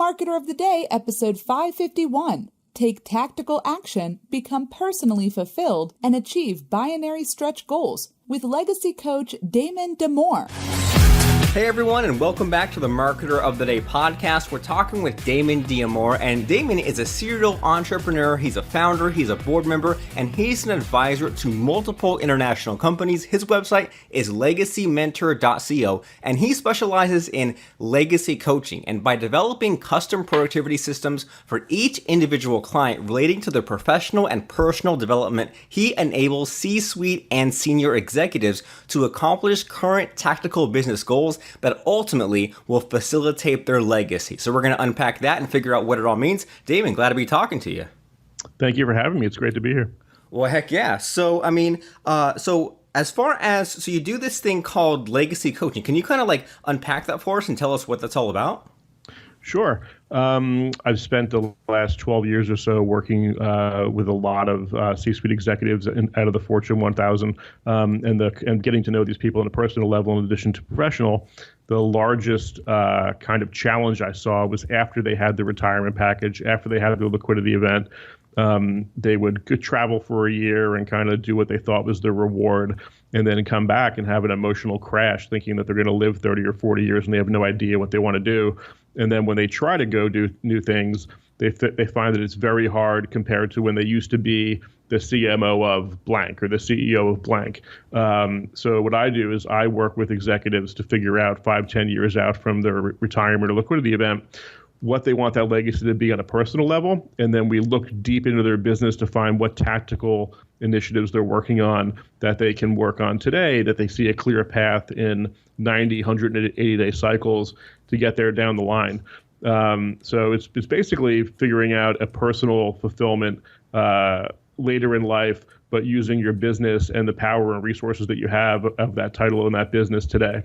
Marketer of the Day, episode 551. Take tactical action, become personally fulfilled, and achieve binary stretch goals with legacy coach Damon D'Amore. Hey everyone, and welcome back to the Marketer of the Day podcast. We're talking with Damon D'Amore, and Damon is a serial entrepreneur. He's a founder, he's a board member, and he's an advisor to multiple international companies. His website is legacymentor.co, and he specializes in legacy coaching. And by developing custom productivity systems for each individual client relating to their professional and personal development, he enables C-suite and senior executives to accomplish current tactical business goals that ultimately will facilitate their legacy. So we're going to unpack that and figure out what it all means. Damon, glad to be talking to you. Thank you for having me. It's great to be here. Well, heck yeah. So, so you do this thing called legacy coaching. Can you kind of like unpack that for us and tell us what that's all about? Sure. I've spent the last 12 years or so working with a lot of C-suite executives out of the Fortune 1000, and getting to know these people on a personal level in addition to professional. The largest kind of challenge I saw was after they had the retirement package, after they had the liquidity event. They would travel for a year and kind of do what they thought was their reward, and then come back and have an emotional crash thinking that they're going to live 30 or 40 years and they have no idea what they want to do. And then when they try to go do new things, they find that it's very hard compared to when they used to be the CMO of blank or the CEO of blank. So what I do is I work with executives to figure out 5-10 years out from their retirement or liquidity event what they want that legacy to be on a personal level. And then we look deep into their business to find what tactical initiatives they're working on that they can work on today, that they see a clear path in 90, 180-day cycles to get there down the line. So it's basically figuring out a personal fulfillment later in life, but using your business and the power and resources that you have of that title and that business today.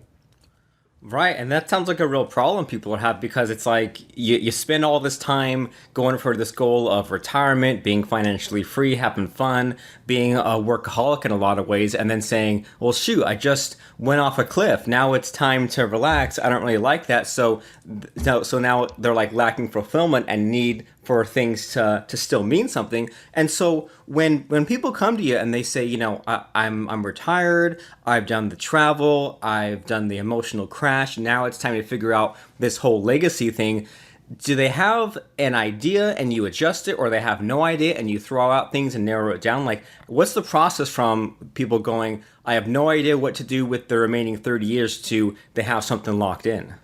Right, and that sounds like a real problem people have, because it's like you spend all this time going for this goal of retirement, being financially free, having fun, being a workaholic in a lot of ways, and then saying, well, shoot, I just went off a cliff. Now it's time to relax. I don't really like that. So now they're like lacking fulfillment and need for things to still mean something. And so when people come to you and they say, you know, I'm retired, I've done the travel, I've done the emotional crash, now it's time to figure out this whole legacy thing. Do they have an idea and you adjust it, or they have no idea and you throw out things and narrow it down? Like, what's the process from people going, I have no idea what to do with the remaining 30 years to they have something locked in?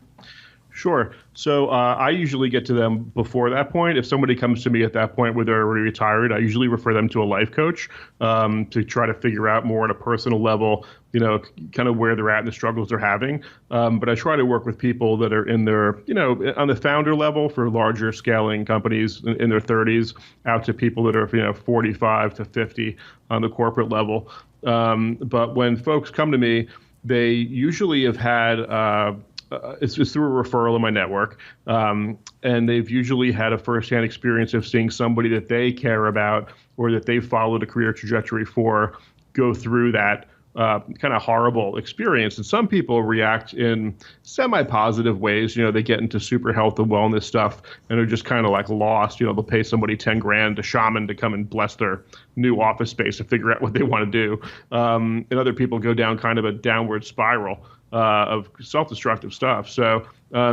Sure. So I usually get to them before that point. If somebody comes to me at that point where they're already retired, I usually refer them to a life coach to try to figure out more on a personal level, you know, kind of where they're at and the struggles they're having. But I try to work with people that are in their, you know, on the founder level for larger scaling companies in their 30s, out to people that are, you know, 45 to 50 on the corporate level. But when folks come to me, they usually have had it's through a referral in my network. And they've usually had a firsthand experience of seeing somebody that they care about or that they've followed a career trajectory for go through that kind of horrible experience. And some people react in semi-positive ways. You know, they get into super health and wellness stuff and are just kind of like lost. You know, they'll pay somebody 10 grand, a shaman, to come and bless their new office space to figure out what they want to do. And other people go down kind of a downward spiral of self-destructive stuff. So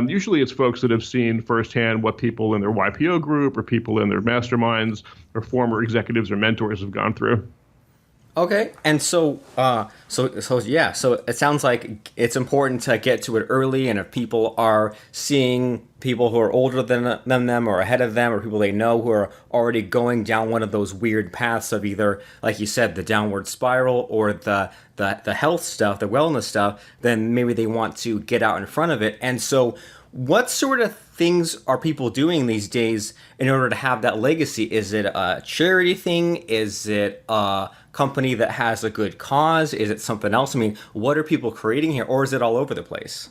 usually it's folks that have seen firsthand what people in their YPO group or people in their masterminds or former executives or mentors have gone through. Okay, and so it sounds like it's important to get to it early, and if people are seeing people who are older than them or ahead of them, or people they know who are already going down one of those weird paths of either, like you said, the downward spiral or the health stuff, the wellness stuff, then maybe they want to get out in front of it. And so what sort of things are people doing these days in order to have that legacy? Is it a charity thing? Is it a company that has a good cause? Is it something else? I mean, what are people creating here, or is it all over the place?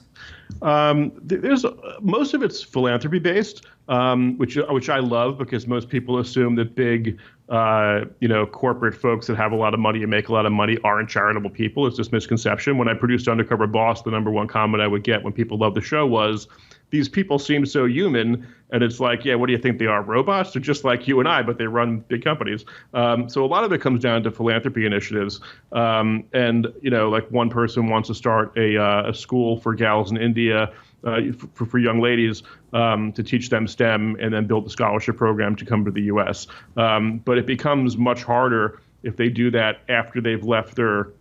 There's most of it's philanthropy based. which I love because most people assume that big, corporate folks that have a lot of money and make a lot of money aren't charitable people. It's just misconception. When I produced Undercover Boss, the number one comment I would get when people loved the show was, these people seem so human. And it's like, yeah, what do you think they are? Robots? They're just like you and I, but they run big companies. So a lot of it comes down to philanthropy initiatives. Like one person wants to start a school for gals in India, for young ladies, to teach them STEM and then build a scholarship program to come to the U.S. But it becomes much harder if they do that after they've left their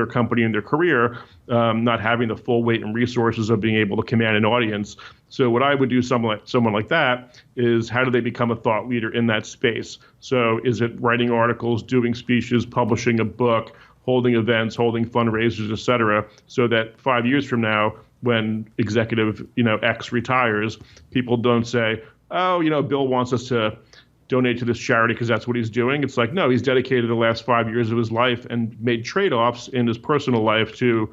company and their career, not having the full weight and resources of being able to command an audience. So what I would do someone like that is, how do they become a thought leader in that space? So is it writing articles, doing speeches, publishing a book, holding events, holding fundraisers, et cetera, so that 5 years from now, when executive, X retires, people don't say, oh, Bill wants us to donate to this charity because that's what he's doing. It's like, no, he's dedicated the last 5 years of his life and made trade-offs in his personal life to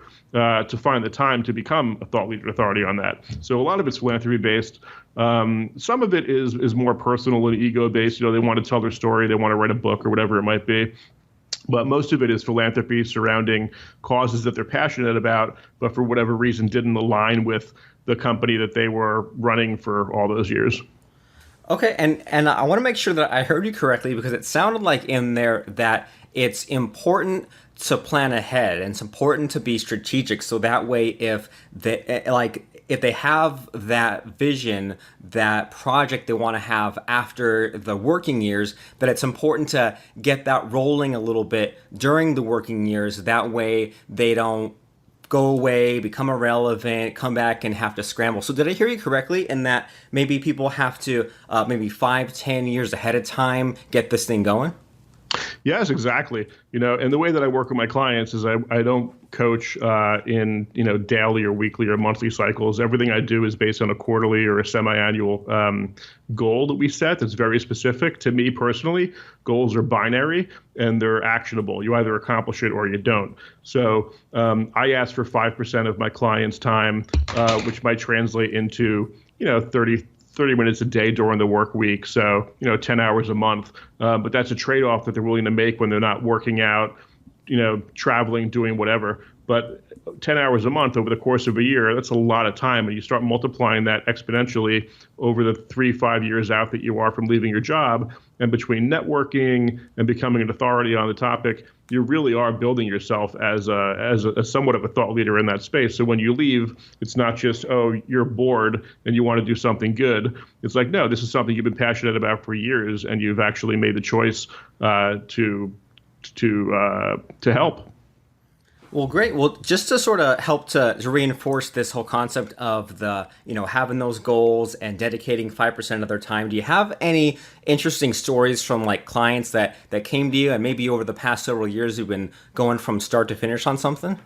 find the time to become a thought leader authority on that. So a lot of it's philanthropy-based. Some of it is more personal and ego-based. They want to tell their story. They want to write a book or whatever it might be. But most of it is philanthropy surrounding causes that they're passionate about, but for whatever reason didn't align with the company that they were running for all those years. Okay, and I want to make sure that I heard you correctly, because it sounded like in there that it's important to plan ahead and it's important to be strategic, so that way if they have that vision, that project they want to have after the working years, that it's important to get that rolling a little bit during the working years. That way they don't go away, become irrelevant, come back and have to scramble. So did I hear you correctly in that maybe people have to maybe 5-10 years ahead of time get this thing going? Yes, exactly. And the way that I work with my clients is I don't coach in daily or weekly or monthly cycles. Everything I do is based on a quarterly or a semi-annual goal that we set that's very specific. To me personally, goals are binary and they're actionable. You either accomplish it or you don't. So I ask for 5% of my clients' time, which might translate into 30 minutes a day during the work week. So, 10 hours a month. But that's a trade-off that they're willing to make when they're not working out, traveling, doing whatever. But 10 hours a month over the course of a year, that's a lot of time. And you start multiplying that exponentially over the 3-5 years out that you are from leaving your job. And between networking and becoming an authority on the topic, you really are building yourself as a somewhat of a thought leader in that space. So when you leave, it's not just, oh, you're bored and you want to do something good. It's like, no, this is something you've been passionate about for years, and you've actually made the choice to help. Well, great. Well, just to sort of help to reinforce this whole concept of the, having those goals and dedicating 5% of their time, do you have any interesting stories from like clients that came to you and maybe over the past several years who've been going from start to finish on something?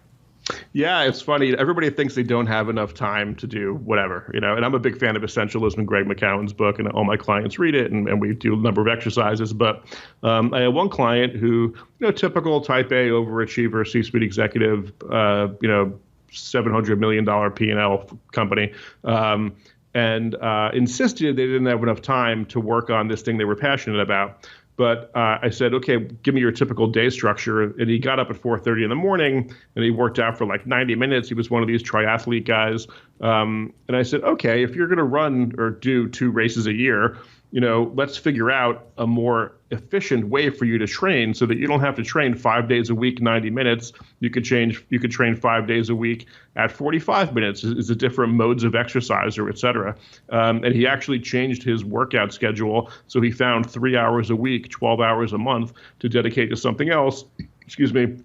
Yeah, it's funny. Everybody thinks they don't have enough time to do whatever, and I'm a big fan of Essentialism, Greg McKeown's book, and all my clients read it, and we do a number of exercises. But I have one client who, typical type A overachiever, C-suite executive, $700 million P&L company, and insisted they didn't have enough time to work on this thing they were passionate about. But I said, okay, give me your typical day structure. And he got up at 4:30 in the morning and he worked out for like 90 minutes. He was one of these triathlete guys. And I said, okay, if you're going to run or do 2 races a year, let's figure out a more efficient way for you to train so that you don't have to train 5 days a week, 90 minutes. You could train 5 days a week at 45 minutes. Is the different modes of exercise or et cetera. And he actually changed his workout schedule. So he found 3 hours a week, 12 hours a month to dedicate to something else,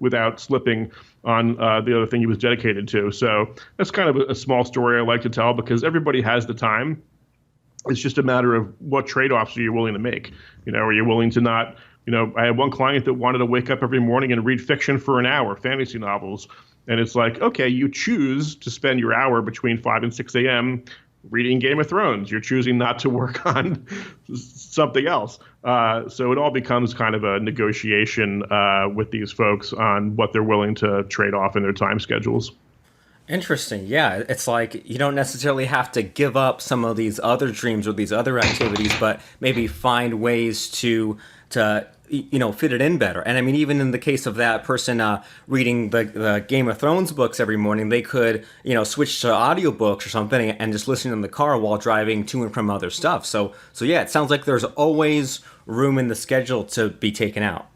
without slipping on the other thing he was dedicated to. So that's kind of a small story I like to tell, because everybody has the time. It's just a matter of what trade-offs are you willing to make. Are you willing to not, I had one client that wanted to wake up every morning and read fiction for an hour, fantasy novels. And it's like, okay, you choose to spend your hour between 5 and 6 a.m. reading Game of Thrones. You're choosing not to work on something else. So it all becomes kind of a negotiation with these folks on what they're willing to trade off in their time schedules. Interesting. Yeah, it's like you don't necessarily have to give up some of these other dreams or these other activities, but maybe find ways to fit it in better. And I mean, even in the case of that person reading the Game of Thrones books every morning, they could switch to audiobooks or something and just listen in the car while driving to and from other stuff. So yeah, it sounds like there's always room in the schedule to be taken out.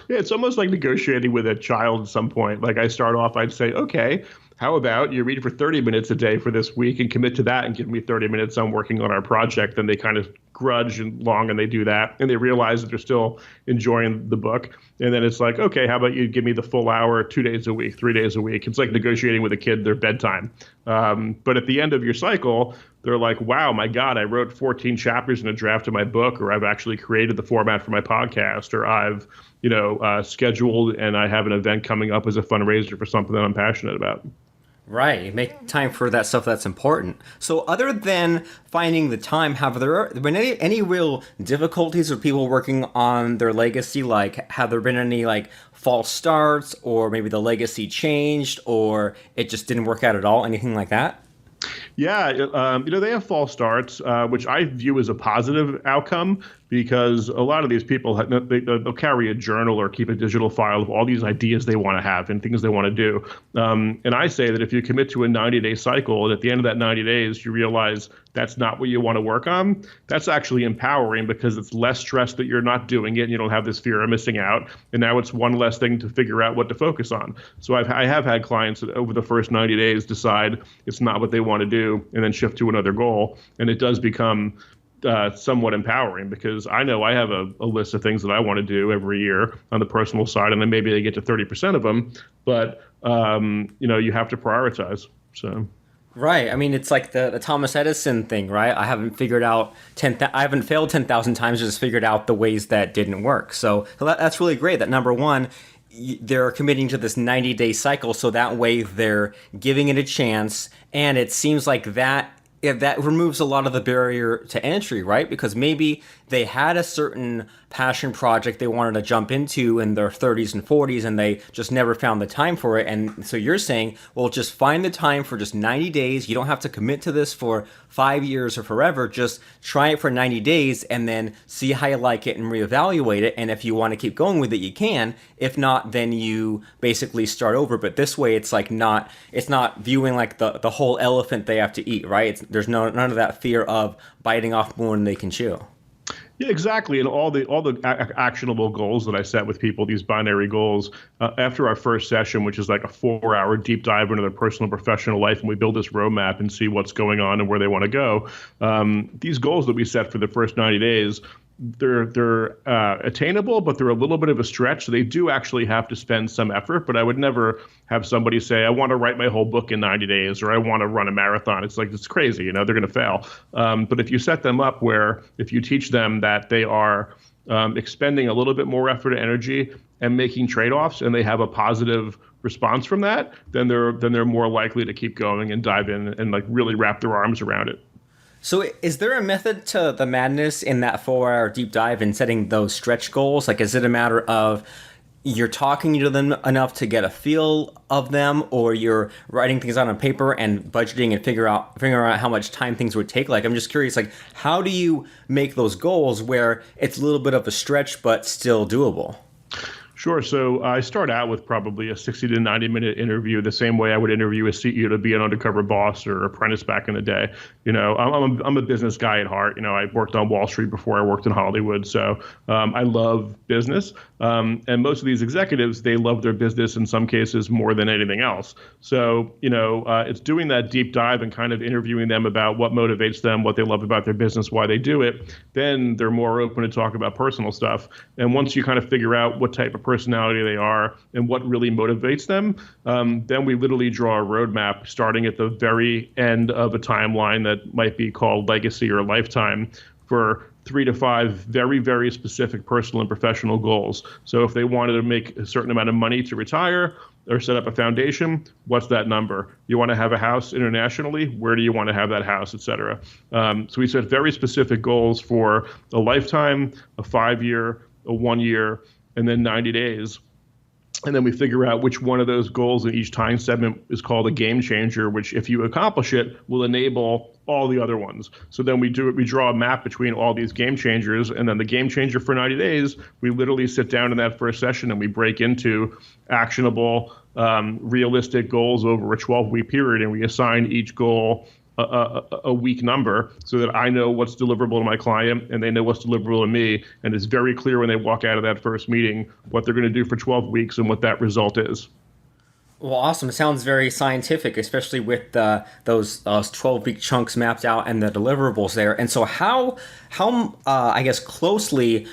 Yeah, it's almost like negotiating with a child at some point. Like I start off, I'd say, okay, how about you read for 30 minutes a day for this week and commit to that and give me 30 minutes on working on our project. Then they kind of grudge and long and they do that. And they realize that they're still enjoying the book. And then it's like, okay, how about you give me the full hour 2 days a week, 3 days a week? It's like negotiating with a kid their bedtime. But at the end of your cycle, they're like, wow, my God, I wrote 14 chapters in a draft of my book, or I've actually created the format for my podcast, or I've scheduled and I have an event coming up as a fundraiser for something that I'm passionate about. Right, make time for that stuff that's important. So other than finding the time, have there been any real difficulties with people working on their legacy? Like, have there been any false starts, or maybe the legacy changed, or it just didn't work out at all? Anything like that? Yeah, they have false starts, which I view as a positive outcome, because a lot of these people, they'll carry a journal or keep a digital file of all these ideas they want to have and things they want to do. And I say that if you commit to a 90-day cycle and at the end of that 90 days, you realize that's not what you want to work on, that's actually empowering, because it's less stress that you're not doing it and you don't have this fear of missing out. And now it's one less thing to figure out what to focus on. So I have had clients that over the first 90 days decide it's not what they want to do and then shift to another goal. And it does become somewhat empowering, because I know I have a list of things that I want to do every year on the personal side, and then maybe I get to 30% of them, but you have to prioritize. So. Right. I mean, it's like the Thomas Edison thing, right? I haven't failed 10,000 times, just figured out the ways that didn't work. So that's really great. That number one, they're committing to this 90-day cycle, so that way they're giving it a chance, and it seems like that removes a lot of the barrier to entry, right? Because maybe they had a certain passion project they wanted to jump into in their 30s and 40s, and they just never found the time for it. And so you're saying, well, just find the time for just 90 days. You don't have to commit to this for 5 years or forever. Just try it for 90 days and then see how you like it and reevaluate it. And if you want to keep going with it, you can. If not, then you basically start over. But this way, it's not viewing like the whole elephant they have to eat, right? There's none of that fear of biting off more than they can chew. Yeah, exactly. And all the actionable goals that I set with people, these binary goals, after our first session, which is like a 4-hour deep dive into their personal and professional life, and we build this roadmap and see what's going on and where they want to go. These goals that we set for the first 90 days, they're attainable, but they're a little bit of a stretch. So they do actually have to spend some effort. But I would never have somebody say, I want to write my whole book in 90 days, or I want to run a marathon. It's like, it's crazy. They're going to fail. But if you set them up where if you teach them that they are expending a little bit more effort and energy and making trade-offs, and they have a positive response from that, then they're more likely to keep going and dive in and really wrap their arms around it. So is there a method to the madness in that 4-hour deep dive and setting those stretch goals? Like, is it a matter of you're talking to them enough to get a feel of them, or you're writing things out on paper and budgeting and figuring out how much time things would take? Like, I'm just curious, how do you make those goals where it's a little bit of a stretch but still doable? Sure. So I start out with probably a 60 to 90-minute interview, the same way I would interview a CEO to be an undercover boss or apprentice back in the day. I'm a business guy at heart. I worked on Wall Street before I worked in Hollywood. So I love business. And most of these executives, they love their business in some cases more than anything else. So, it's doing that deep dive and kind of interviewing them about what motivates them, what they love about their business, why they do it. Then they're more open to talk about personal stuff. And once you kind of figure out what type of personality they are and what really motivates them, then we literally draw a roadmap starting at the very end of a timeline that might be called legacy or lifetime for 3 to 5 very, very specific personal and professional goals. So if they wanted to make a certain amount of money to retire or set up a foundation, what's that number? You want to have a house internationally? Where do you want to have that house, et cetera? So we set very specific goals for a lifetime, a 5-year, a 1 year, and then 90 days. And then we figure out which one of those goals in each time segment is called a game changer, which if you accomplish it will enable all the other ones. So then we draw a map between all these game changers, and then the game changer for 90 days, we literally sit down in that first session and we break into actionable, realistic goals over a 12-week period, and we assign each goal a week number so that I know what's deliverable to my client and they know what's deliverable to me. And it's very clear when they walk out of that first meeting what they're going to do for 12 weeks and what that result is. Well, awesome. It sounds very scientific, especially with those 12-week chunks mapped out and the deliverables there. And so how I guess, closely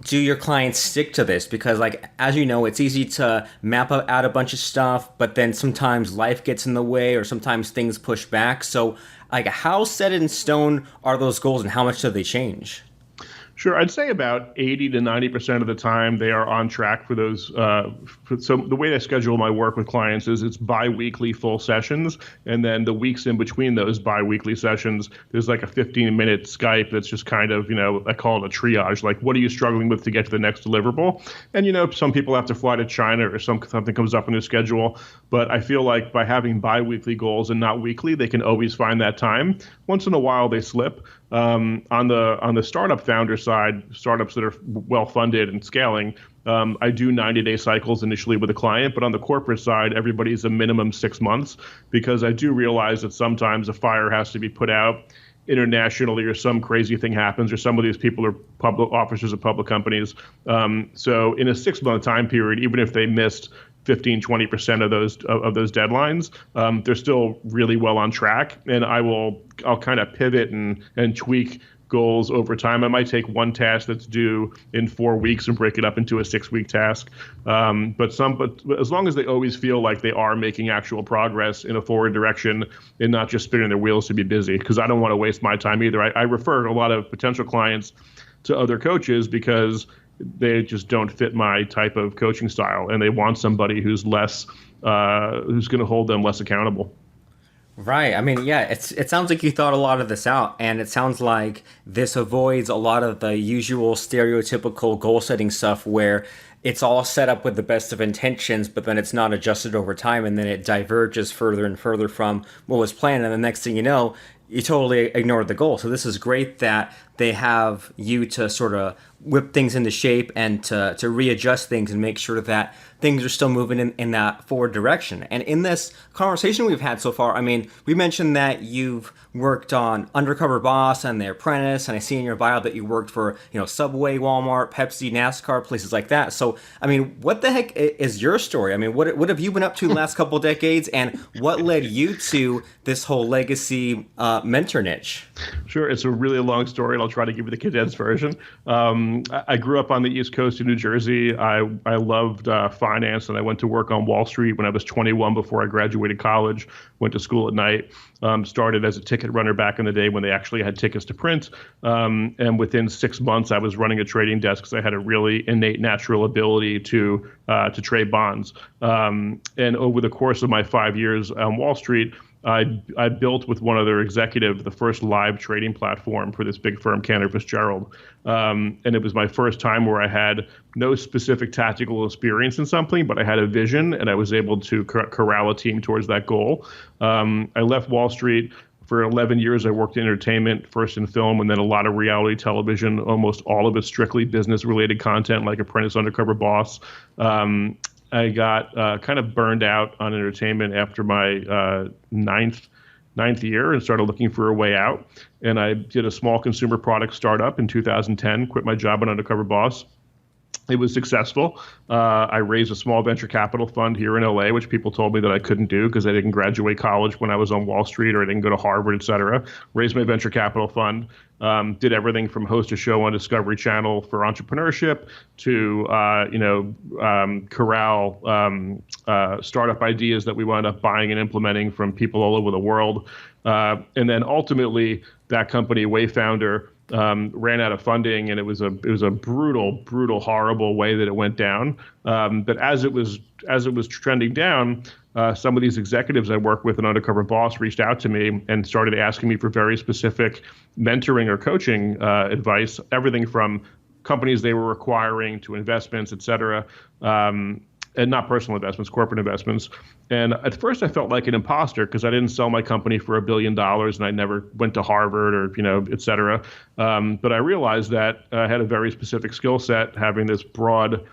do your clients stick to this? Because, like, as you know, it's easy to map out a bunch of stuff, but then sometimes life gets in the way or sometimes things push back. So, like, how set in stone are those goals and how much do they change? Sure. I'd say about 80 to 90% of the time they are on track for those. So the way I schedule my work with clients is it's bi-weekly full sessions. And then the weeks in between those bi-weekly sessions, there's like a 15-minute Skype that's just kind of, I call it a triage. Like, what are you struggling with to get to the next deliverable? And, some people have to fly to China or something comes up in their schedule. But I feel like by having bi-weekly goals and not weekly, they can always find that time. Once in a while, they slip. On the startup founder side, startups that are well funded and scaling, I do 90-day cycles initially with a client, but on the corporate side, everybody's a minimum 6 months because I do realize that sometimes a fire has to be put out internationally or some crazy thing happens or some of these people are public officers of public companies. So in a 6-month time period, even if they missed 15-20% of those deadlines, they're still really well on track. And I'll kind of pivot and tweak goals over time. I might take one task that's due in 4 weeks and break it up into a 6-week task. But as long as they always feel like they are making actual progress in a forward direction and not just spinning their wheels to be busy, because I don't want to waste my time either. I refer a lot of potential clients to other coaches because they just don't fit my type of coaching style, and they want somebody who's less, who's going to hold them less accountable. Right. I mean, yeah, it sounds like you thought a lot of this out, and it sounds like this avoids a lot of the usual stereotypical goal setting stuff where it's all set up with the best of intentions, but then it's not adjusted over time, and then it diverges further and further from what was planned, and the next thing you know, you totally ignored the goal. So this is great that they have you to sort of whip things into shape and to readjust things and make sure that things are still moving in that forward direction. And in this conversation we've had so far, I mean, we mentioned that you've worked on Undercover Boss and The Apprentice, and I see in your bio that you worked for, Subway, Walmart, Pepsi, NASCAR, places like that. So, I mean, what the heck is your story? I mean, what have you been up to the last couple of decades, and what led you to this whole legacy mentor niche? Sure. It's a really long story, and I'll try to give you the condensed version. I grew up on the East Coast of New Jersey. I loved finance, and I went to work on Wall Street when I was 21 before I graduated college, went to school at night, started as a ticket runner back in the day when they actually had tickets to print. And within 6 months, I was running a trading desk because I had a really innate natural ability to trade bonds. And over the course of my 5 years on Wall Street, I built with one other executive the first live trading platform for this big firm, Cantor Fitzgerald. And it was my first time where I had no specific tactical experience in something, but I had a vision and I was able to corral a team towards that goal. I left Wall Street. For 11 years, I worked in entertainment, first in film and then a lot of reality television, almost all of it strictly business-related content like Apprentice, Undercover Boss. I got kind of burned out on entertainment after my ninth year and started looking for a way out. And I did a small consumer product startup in 2010, quit my job at Undercover Boss. It was successful. I raised a small venture capital fund here in LA, which people told me that I couldn't do because I didn't graduate college when I was on Wall Street or I didn't go to Harvard, et cetera. Raised my venture capital fund, did everything from host a show on Discovery Channel for entrepreneurship to, corral startup ideas that we wound up buying and implementing from people all over the world. And then ultimately, that company, Wayfounder, ran out of funding, and it was a brutal, horrible way that it went down. But as it was trending down, some of these executives I work with in Undercover Boss reached out to me and started asking me for very specific mentoring or coaching advice, everything from companies they were acquiring to investments, et cetera. and not personal investments, corporate investments. And at first I felt like an imposter because I didn't sell my company for $1 billion and I never went to Harvard or, et cetera. But I realized that I had a very specific skill set, having this broad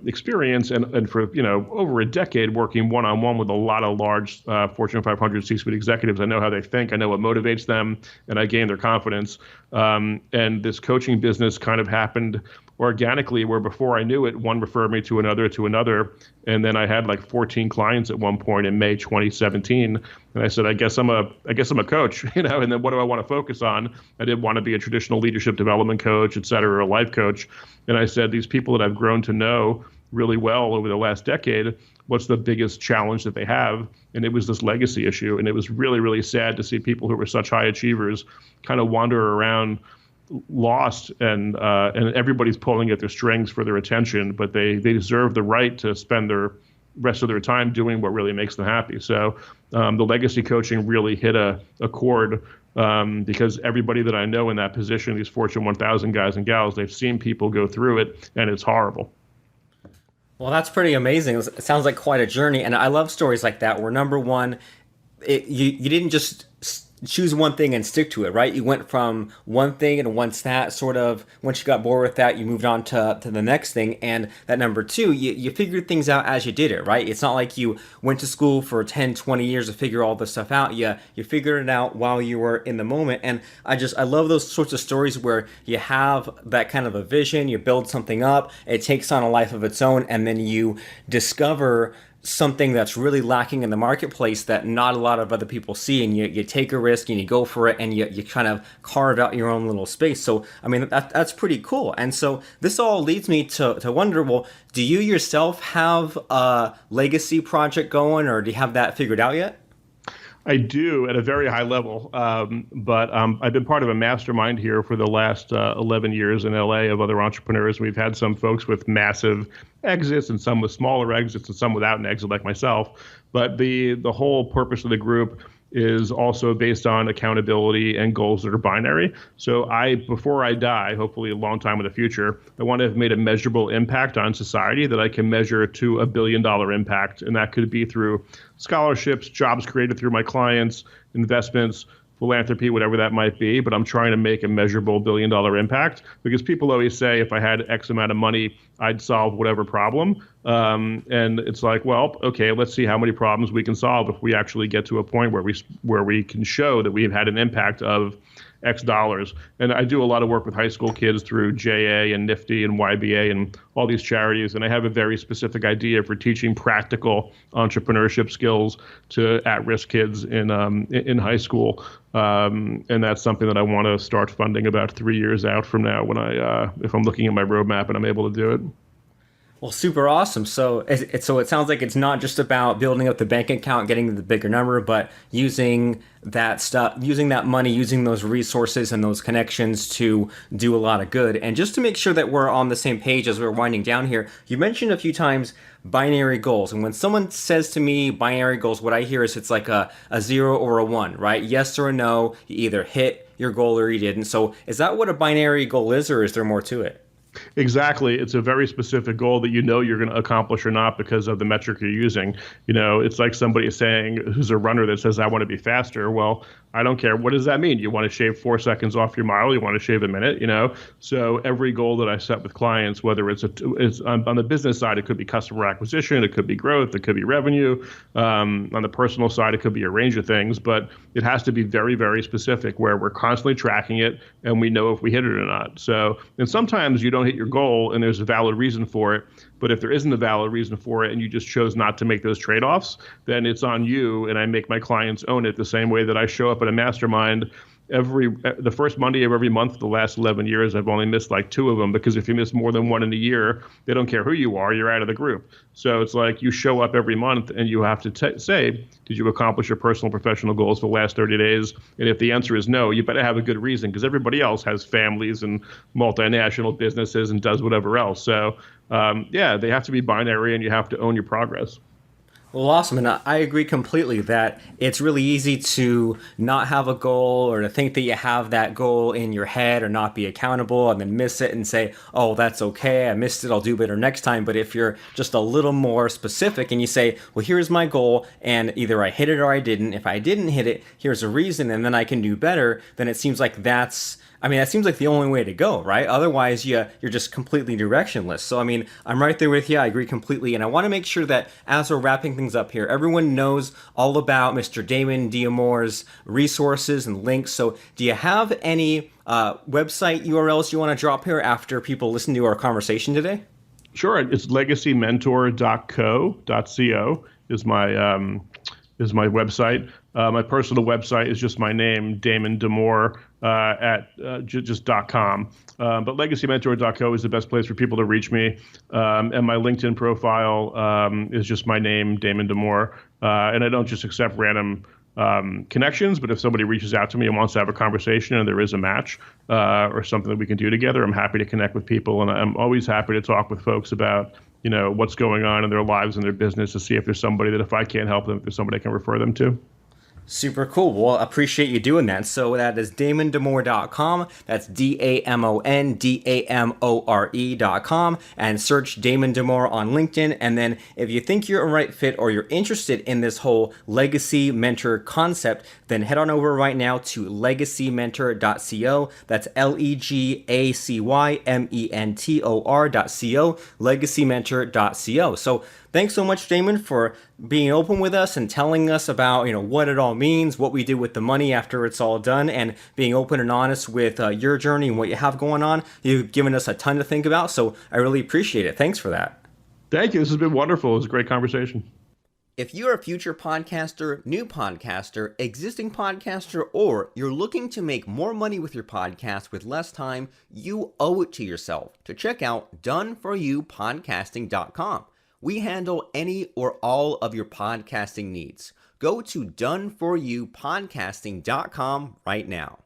experience and for, over a decade working one-on-one with a lot of large Fortune 500 C-suite executives. I know how they think. I know what motivates them, and I gained their confidence. And this coaching business kind of happened organically, where before I knew it, one referred me to another. And then I had like 14 clients at one point in May 2017. And I said, I guess I'm a coach, and then what do I want to focus on? I didn't want to be a traditional leadership development coach, et cetera, or a life coach. And I said, these people that I've grown to know really well over the last decade, what's the biggest challenge that they have? And it was this legacy issue. And it was really, really sad to see people who were such high achievers kind of wander around lost, and everybody's pulling at their strings for their attention, but they deserve the right to spend their rest of their time doing what really makes them happy. So the legacy coaching really hit a chord because everybody that I know in that position, these Fortune 1000 guys and gals, they've seen people go through it, and it's horrible. Well, that's pretty amazing. It sounds like quite a journey, and I love stories like that where, number one, you didn't just choose one thing and stick to it, right? You went from one thing, and once you got bored with that, you moved on to the next thing. And that number two, you figured things out as you did it, right? It's not like you went to school for 10, 20 years to figure all this stuff out. You figured it out while you were in the moment. And I love those sorts of stories where you have that kind of a vision, you build something up, it takes on a life of its own, and then you discover something that's really lacking in the marketplace that not a lot of other people see, and you take a risk and you go for it, and you kind of carve out your own little space. So I mean, that's pretty cool. And so this all leads me to wonder, well, do you yourself have a legacy project going, or do you have that figured out yet? I do, at a very high level, but I've been part of a mastermind here for the last 11 years in LA of other entrepreneurs. We've had some folks with massive exits and some with smaller exits and some without an exit like myself. But the whole purpose of the group is also based on accountability and goals that are binary. So before I die, hopefully a long time in the future, I want to have made a measurable impact on society that I can measure to $1 billion impact. And that could be through scholarships, jobs created through my clients, investments, philanthropy, whatever that might be. But I'm trying to make a measurable $1 billion impact, because people always say if I had X amount of money, I'd solve whatever problem. And it's like, well, okay, let's see how many problems we can solve if we actually get to a point where we can show that we've had an impact of X dollars. And I do a lot of work with high school kids through JA and NIFTY and YBA and all these charities. And I have a very specific idea for teaching practical entrepreneurship skills to at-risk kids in high school. And that's something that I want to start funding about 3 years out from now, when if I'm looking at my roadmap and I'm able to do it. Well, super awesome. So it sounds like it's not just about building up the bank account, getting the bigger number, but using that stuff, using that money, using those resources and those connections to do a lot of good. And just to make sure that we're on the same page as we're winding down here, you mentioned a few times binary goals. And when someone says to me binary goals, what I hear is it's like a 0 or a 1, right? Yes or a no. You either hit your goal or you didn't. So is that what a binary goal is, or is there more to it? Exactly. It's a very specific goal that you're going to accomplish or not because of the metric you're using. It's like somebody saying, who's a runner, that says, I want to be faster. Well, I don't care. What does that mean? You want to shave 4 seconds off your mile? You want to shave a minute? So every goal that I set with clients, whether it's on the business side, it could be customer acquisition, it could be growth, it could be revenue. On the personal side, it could be a range of things, but it has to be very, very specific, where we're constantly tracking it and we know if we hit it or not. So, and sometimes you don't hit your goal and there's a valid reason for it. But if there isn't a valid reason for it and you just chose not to make those trade-offs, then it's on you. And I make my clients own it the same way that I show up at a mastermind the first Monday of every month for the last 11 years. I've only missed like 2 of them, because if you miss more than one in a year, they don't care who you are, you're out of the group. So it's like you show up every month and you have to say, did you accomplish your personal professional goals for the last 30 days? And if the answer is no, you better have a good reason, because everybody else has families and multinational businesses and does whatever else. So they have to be binary, and you have to own your progress. Well, awesome. And I agree completely that it's really easy to not have a goal or to think that you have that goal in your head or not be accountable and then miss it and say, oh, that's okay. I missed it. I'll do better next time. But if you're just a little more specific and you say, well, here's my goal and either I hit it or I didn't. If I didn't hit it, here's a reason and then I can do better. Then it seems like that seems like the only way to go, right? Otherwise, you're just completely directionless. So, I mean, I'm right there with you. I agree completely. And I want to make sure that as we're wrapping things up here, everyone knows all about Mr. Damon D'Amore's resources and links. So do you have any website URLs you want to drop here after people listen to our conversation today? Sure. It's legacymentor.co is my website. My personal website is just my name, Damon D'Amore, just .com. But legacymentor.co is the best place for people to reach me. And my LinkedIn profile is just my name, Damon D'Amore. And I don't just accept random connections, but if somebody reaches out to me and wants to have a conversation and there is a match or something that we can do together, I'm happy to connect with people. And I'm always happy to talk with folks about what's going on in their lives and their business to see if there's somebody that if I can't help them, if there's somebody I can refer them to. Super cool. Well, appreciate you doing that. So that is DamonD'Amore.com. That's DamonDamore.com. And search Damon D'Amore on LinkedIn. And then if you think you're a right fit or you're interested in this whole legacy mentor concept, then head on over right now to legacymentor.co. That's LEGACYMENTOR.co, legacymentor.co. So thanks so much, Damon, for being open with us and telling us about, what it all means, what we did with the money after it's all done, and being open and honest with your journey and what you have going on. You've given us a ton to think about, so I really appreciate it. Thanks for that. Thank you. This has been wonderful. It was a great conversation. If you're a future podcaster, new podcaster, existing podcaster, or you're looking to make more money with your podcast with less time, you owe it to yourself to check out doneforyoupodcasting.com. We handle any or all of your podcasting needs. Go to doneforyoupodcasting.com right now.